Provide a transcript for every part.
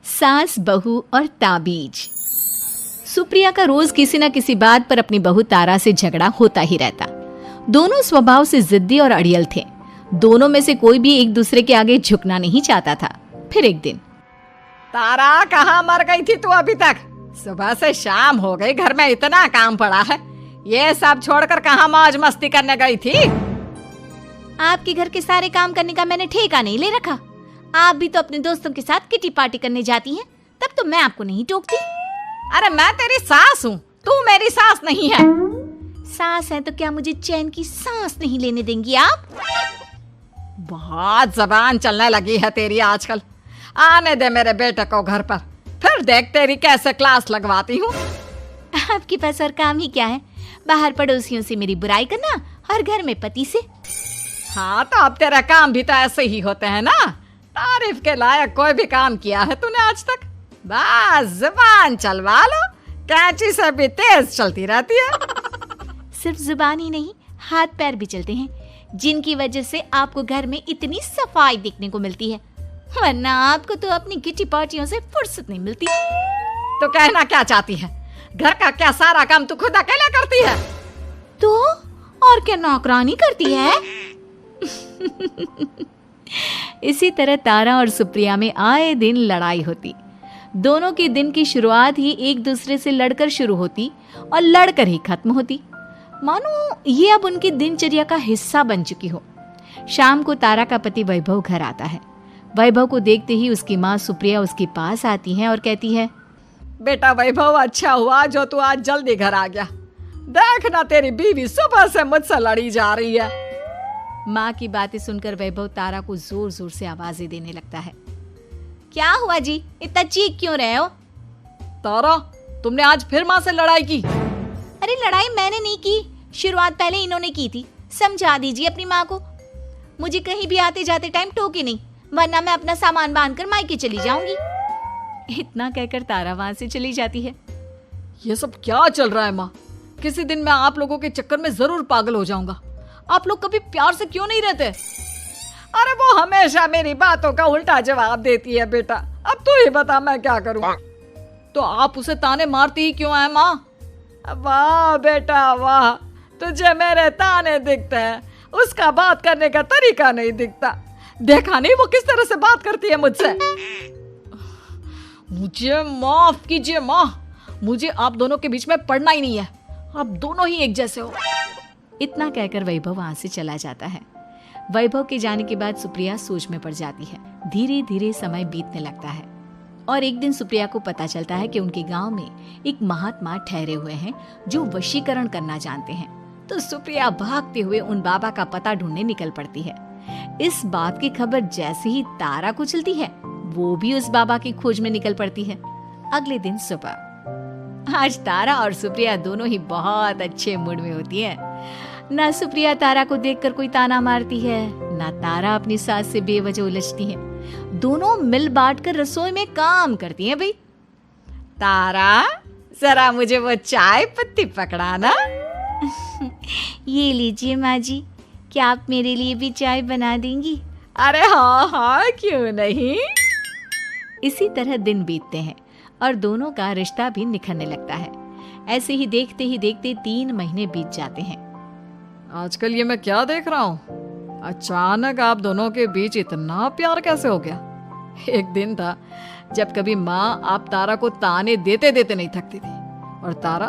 सास, बहू और ताबीज। सुप्रिया का रोज किसी न किसी बात पर अपनी बहू तारा से झगड़ा होता ही रहता। दोनों स्वभाव से जिद्दी और अड़ियल थे। दोनों में से कोई भी एक दूसरे के आगे झुकना नहीं चाहता था। फिर एक दिन, तारा कहाँ मर गई थी तू अभी तक? सुबह से शाम हो गई, घर में इतना काम पड़ा है, ये सब छोड़कर कहाँ मौज मस्ती करने गई थी? आपके घर के सारे काम करने का मैंने ठेका नहीं ले रखा। आप भी तो अपने दोस्तों के साथ किटी पार्टी करने जाती हैं, तब तो मैं आपको नहीं टोकती। अरे मैं तेरी सास हूँ, तू मेरी सास नहीं है। सास है तो क्या मुझे चैन की सांस नहीं लेने देंगी आप? बहुत जबान चलने लगी है तेरी आजकल। आने दे मेरे बेटे को घर पर, फिर देख तेरी कैसे क्लास लगवाती हूँ। आपके पास और काम ही क्या है? बाहर पड़ोसियों से मेरी बुराई करना और घर में पति से। हाँ तो अब तेरा काम भी तो ऐसे ही होते हैं ना। तारीफ के लायक कोई भी काम किया है तूने आज तक? बस जुबान चलवा लो, कैंची से भी तेज चलती रहती है। सिर्फ जुबान ही नहीं, हाथ पैर भी चलते हैं, जिनकी वजह से आपको घर में इतनी सफाई देखने को मिलती है, वरना आपको तो अपनी किटी पार्टियों से फुर्सत नहीं मिलती। तो कहना क्या चाहती है? घर का क्या सारा काम तू खुद अकेले करती है? तो और क्या नौकरानी करती है? इसी तरह तारा और सुप्रिया में आए दिन लड़ाई होती। दोनों के दिन की शुरुआत ही एक दूसरे से लड़कर शुरू होती और लड़कर ही खत्म होती, मानो ये अब उनकी दिनचर्या का हिस्सा बन चुकी हो। शाम को तारा का पति वैभव घर आता है। वैभव को देखते ही उसकी माँ सुप्रिया उसके पास आती है और कहती है, बेटा वैभव, अच्छा हुआ जो तू आज जल्दी घर आ गया। देखना तेरी बीवी सुबह से मुझसे लड़ी जा रही है। माँ की बातें सुनकर वैभव तारा को जोर जोर से आवाजें देने लगता है। क्या हुआ जी, इतना चीख क्यों रहे हो? तारा, तुमने आज फिर माँ से लड़ाई की? अरे लड़ाई मैंने नहीं की, शुरुआत पहले इन्होंने की थी। समझा दीजिए अपनी माँ को। मुझे कहीं भी आते जाते टाइम टोके नहीं, वरना मैं अपना सामान बांधकर मायके चली जाऊंगी। इतना कहकर तारा वहां से चली जाती है। ये सब क्या चल रहा है माँ? किसी दिन मैं आप लोगों के चक्कर में जरूर पागल हो जाऊंगा। आप लोग कभी प्यार से क्यों नहीं रहते? अरे वो हमेशा मेरी बातों का उल्टा जवाब देती है बेटा। अब तू ही बता मैं क्या करूं? तो आप उसे ताने मारती ही क्यों है माँ? वाह बेटा वाह, तुझे मेरे ताने दिखते हैं, उसका बात करने का तरीका नहीं दिखता। देखा नहीं वो किस तरह से बात करती है मुझसे। मुझे माफ कीजिए माँ, मुझे आप दोनों के बीच में पड़ना ही नहीं है। आप दोनों ही एक जैसे हो। इतना कहकर वैभव वहां से चला जाता है। वैभव के जाने के बाद सुप्रिया सोच में पड़ जाती है। धीरे धीरे समय बीतने लगता है और एक दिन सुप्रिया को पता चलता है कि उनके गांव में एक महात्मा ठहरे हुए हैं जो वशीकरण करना जानते हैं। तो सुप्रिया भागते हुए उन बाबा का पता ढूंढने निकल पड़ती है। इस बात की खबर जैसे ही तारा को चलती है, वो भी उस बाबा की खोज में निकल पड़ती है। अगले दिन सुबह, आज तारा और सुप्रिया दोनों ही बहुत अच्छे मूड में होती है। ना सुप्रिया तारा को देखकर कोई ताना मारती है, ना तारा अपनी सास से बेवजह उलझती है। दोनों मिल बांटकर रसोई में काम करती हैं। भाई तारा, जरा मुझे वो चाय पत्ती पकड़ाना। ये लीजिए माँ जी, क्या आप मेरे लिए भी चाय बना देंगी? अरे हाँ हाँ, क्यों नहीं। इसी तरह दिन बीतते हैं और दोनों का रिश्ता भी निखरने लगता है। ऐसे ही देखते 3 महीने बीत जाते हैं। आजकल ये मैं क्या देख रहा हूँ? अचानक आप दोनों के बीच इतना प्यार कैसे हो गया? एक दिन था जब कभी माँ आप तारा को ताने देते देते नहीं थकती थी, और तारा,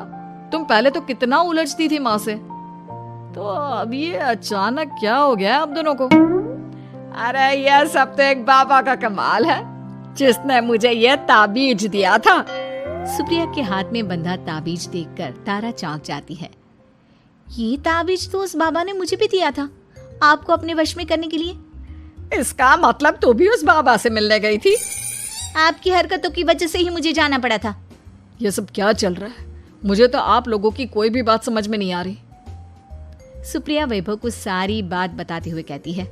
तुम पहले तो कितना उलझती थी माँ से, तो अब ये अचानक क्या हो गया आप दोनों को? अरे यह सब तो एक बाबा का कमाल है, जिसने मुझे ये ताबीज दिया था। सुप्रिया के हाथ में बंधा ताबीज देखकर तारा चौंक जाती है। ये ताबीज तो उस बाबा ने मुझे भी दिया था, आपको अपने वश में करने के लिए। इसका मतलब तू भी उस बाबा से मिलने गई थी? आपकी हरकतों की वजह से ही मुझे जाना पड़ा था। ये सब क्या चल रहा है? मुझे तो आप लोगों की कोई भी बात समझ में नहीं आ रही। सुप्रिया वैभव को सारी बात बताते हुए कहती है,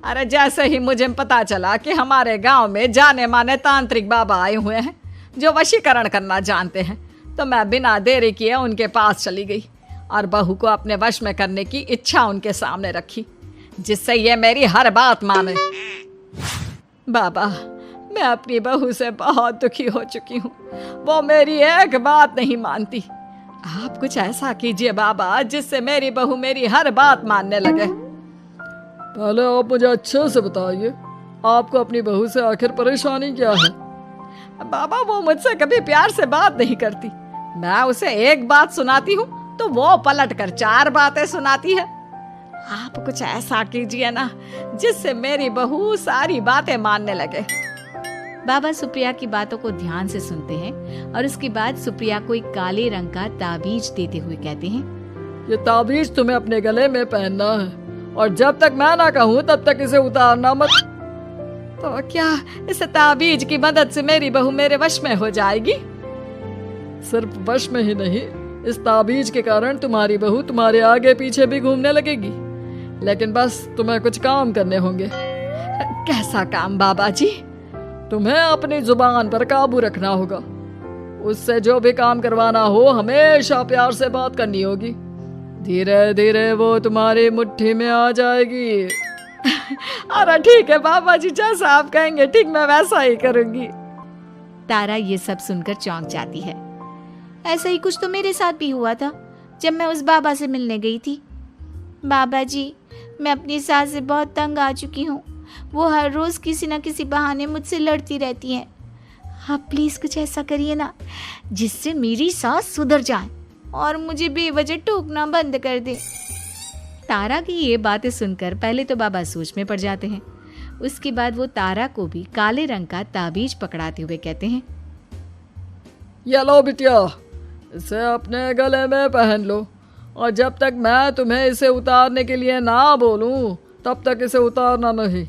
अरे जैसे ही मुझे पता चला कि हमारे गांव में जाने माने तांत्रिक बाबा आए हुए हैं जो वशीकरण करना जानते हैं, तो मैं बिना देरी किए उनके पास चली गई और बहू को अपने वश में करने की इच्छा उनके सामने रखी, जिससे ये मेरी हर बात माने। बाबा, मैं अपनी बहू से बहुत दुखी हो चुकी हूँ। वो मेरी एक बात नहीं मानती। आप कुछ ऐसा कीजिए बाबा जिससे मेरी बहू मेरी हर बात मानने लगे। पहले आप मुझे अच्छे से बताइए, आपको अपनी बहू से आखिर परेशानी क्या है? बाबा वो मुझसे कभी प्यार से बात नहीं करती। मैं उसे एक बात सुनाती हूँ तो वो पलट कर 4 बातें सुनाती है। आप कुछ ऐसा कीजिए ना जिससे मेरी बहू सारी बातें मानने लगे। बाबा सुप्रिया की बातों को ध्यान से सुनते हैं और उसके बाद सुप्रिया को एक काले रंग का ताबीज देते हुए कहते हैं, ये ताबीज तुम्हें अपने गले में पहनना है और जब तक मैं ना कहूँ तब तक इसे उतारना मत। तो क्या इस ताबीज की मदद से मेरी बहू मेरे वश में हो जाएगी? सिर्फ वश में ही नहीं, इस ताबीज के कारण तुम्हारी बहू तुम्हारे आगे पीछे भी घूमने लगेगी। लेकिन बस तुम्हें कुछ काम करने होंगे। कैसा काम बाबा जी? तुम्हें अपनी जुबान पर काबू रखना होगा। उससे जो भी काम करवाना हो हमेशा प्यार से बात करनी होगी। धीरे धीरे वो तुम्हारी मुट्ठी में आ जाएगी। अरे ठीक है बाबा जी, जैसा आप कहेंगे ठीक मैं वैसा ही करूंगी। तारा ये सब सुनकर चौंक जाती है। ऐसा ही कुछ तो मेरे साथ भी हुआ था जब मैं उस बाबा से मिलने गई थी। बाबा जी, मैं अपनी सास से बहुत तंग आ चुकी हूँ। वो हर रोज़ किसी न किसी बहाने मुझसे लड़ती रहती हैं। आप प्लीज़ कुछ ऐसा करिए ना जिससे मेरी सास सुधर जाए और मुझे बेवजह टोकना बंद कर दे। तारा की ये बातें सुनकर पहले तो बाबा सोच में पड़ जाते हैं। उसके बाद वो तारा को भी काले रंग का ताबीज पकड़ाते हुए कहते हैं, ये लो बिटिया, इसे अपने गले में पहन लो और जब तक मैं तुम्हें इसे उतारने के लिए ना बोलूं तब तक इसे उतारना नहीं।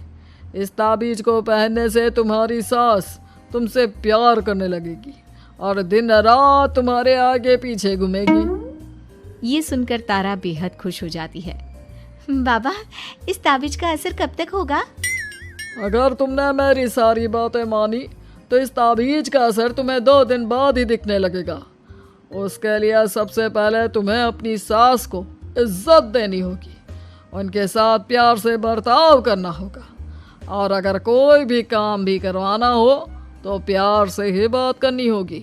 इस ताबीज को पहनने से तुम्हारी सास तुमसे प्यार करने लगेगी और दिन रात तुम्हारे आगे पीछे घूमेगी। ये सुनकर तारा बेहद खुश हो जाती है। बाबा, इस ताबीज का असर कब तक होगा? अगर तुमने मेरी सारी बातें मानी तो इस ताबीज का असर तुम्हें 2 दिन बाद ही दिखने लगेगा। उसके लिए सबसे पहले तुम्हें अपनी सास को इज्जत देनी होगी, उनके साथ प्यार से बर्ताव करना होगा और अगर कोई भी काम भी करवाना हो तो प्यार से ही बात करनी होगी।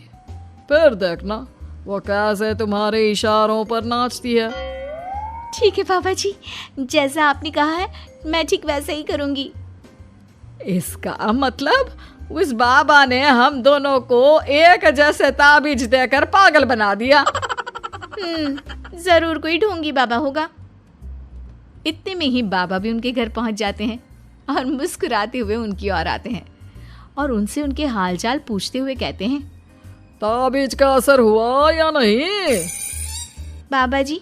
फिर देखना वो कैसे तुम्हारे इशारों पर नाचती है। ठीक है बाबा जी, जैसा आपने कहा है मैं ठीक वैसे ही करूंगी। इसका मतलब उस बाबा ने हम दोनों को एक जैसे ताबीज देकर पागल बना दिया। जरूर कोई ढोंगी बाबा होगा। इतने में ही बाबा भी उनके घर पहुंच जाते हैं और मुस्कुराते हुए उनकी ओर आते हैं और उनसे उनके हालचाल पूछते हुए कहते हैं, ताबीज का असर हुआ या नहीं? बाबा जी,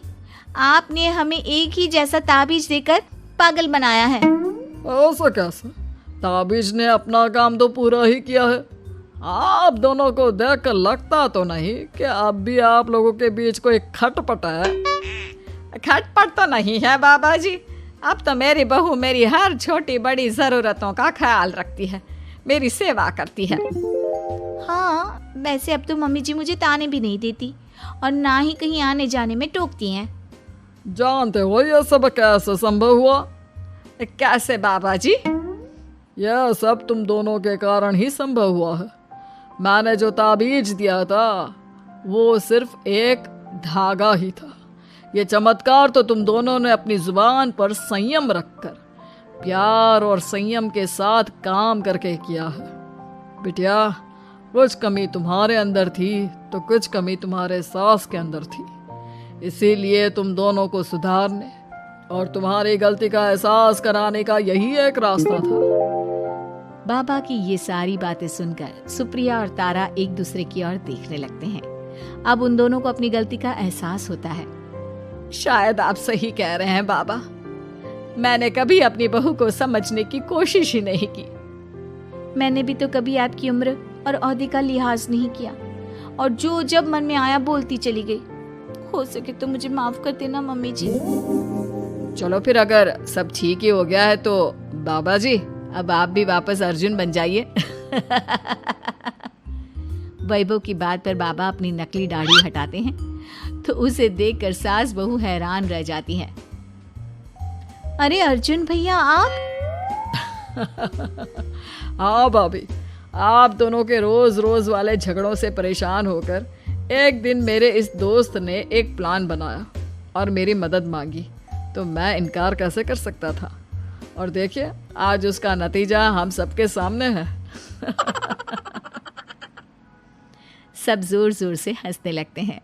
आपने हमें एक ही जैसा ताबीज देकर पागल बनाया है। ऐसा कैसे? ताबीज ने अपना काम तो पूरा ही किया है। आप दोनों को देखकर लगता तो नहीं कि अब भी आप लोगों के बीच कोई खटपट है। खटपट तो नहीं है बाबा जी। अब तो मेरी बहू मेरी हर छोटी बड़ी ज़रूरतों का ख्याल रखती है, मेरी सेवा करती है। हाँ, वैसे अब तो मम्मी जी मुझे ताने भी नहीं देती और ना ही कहीं आने जाने में टोकती हैं। जानते हो ये सब कैसे संभव हुआ? कैसे बाबा जी? यह सब तुम दोनों के कारण ही संभव हुआ है। मैंने जो ताबीज दिया था वो सिर्फ एक धागा ही था। ये चमत्कार तो तुम दोनों ने अपनी जुबान पर संयम रखकर प्यार और संयम के साथ काम करके किया है। बिटिया, कुछ कमी तुम्हारे अंदर थी तो कुछ कमी तुम्हारे सास के अंदर थी। इसीलिए तुम दोनों को सुधारने और तुम्हारी गलती का एहसास कराने का यही एक रास्ता था। बाबा की ये सारी बातें सुनकर सुप्रिया और तारा एक दूसरे की ओर देखने लगते हैं। अब उन दोनों को अपनी गलती का एहसास होता है। शायद आप सही कह रहे हैं बाबा। मैंने कभी अपनी बहू को समझने की कोशिश ही नहीं की। मैंने भी तो कभी आपकी उम्र और ओहदे का लिहाज नहीं किया और जो जब मन में आया बोलती चली गई। हो सके तो मुझे माफ कर देना मम्मी जी। चलो फिर अगर सब ठीक ही हो गया है तो बाबा जी अब आप भी वापस अर्जुन बन जाइए। वैभव की बात पर बाबा अपनी नकली दाढ़ी हटाते हैं तो उसे देखकर सास बहू हैरान रह जाती हैं। अरे अर्जुन भैया, आप? हाँ भाभी, आप दोनों के रोज रोज वाले झगड़ों से परेशान होकर एक दिन मेरे इस दोस्त ने एक प्लान बनाया और मेरी मदद मांगी, तो मैं इनकार कैसे कर सकता था। और देखिए आज उसका नतीजा हम सबके सामने है। सब जोर जोर से हंसने लगते हैं।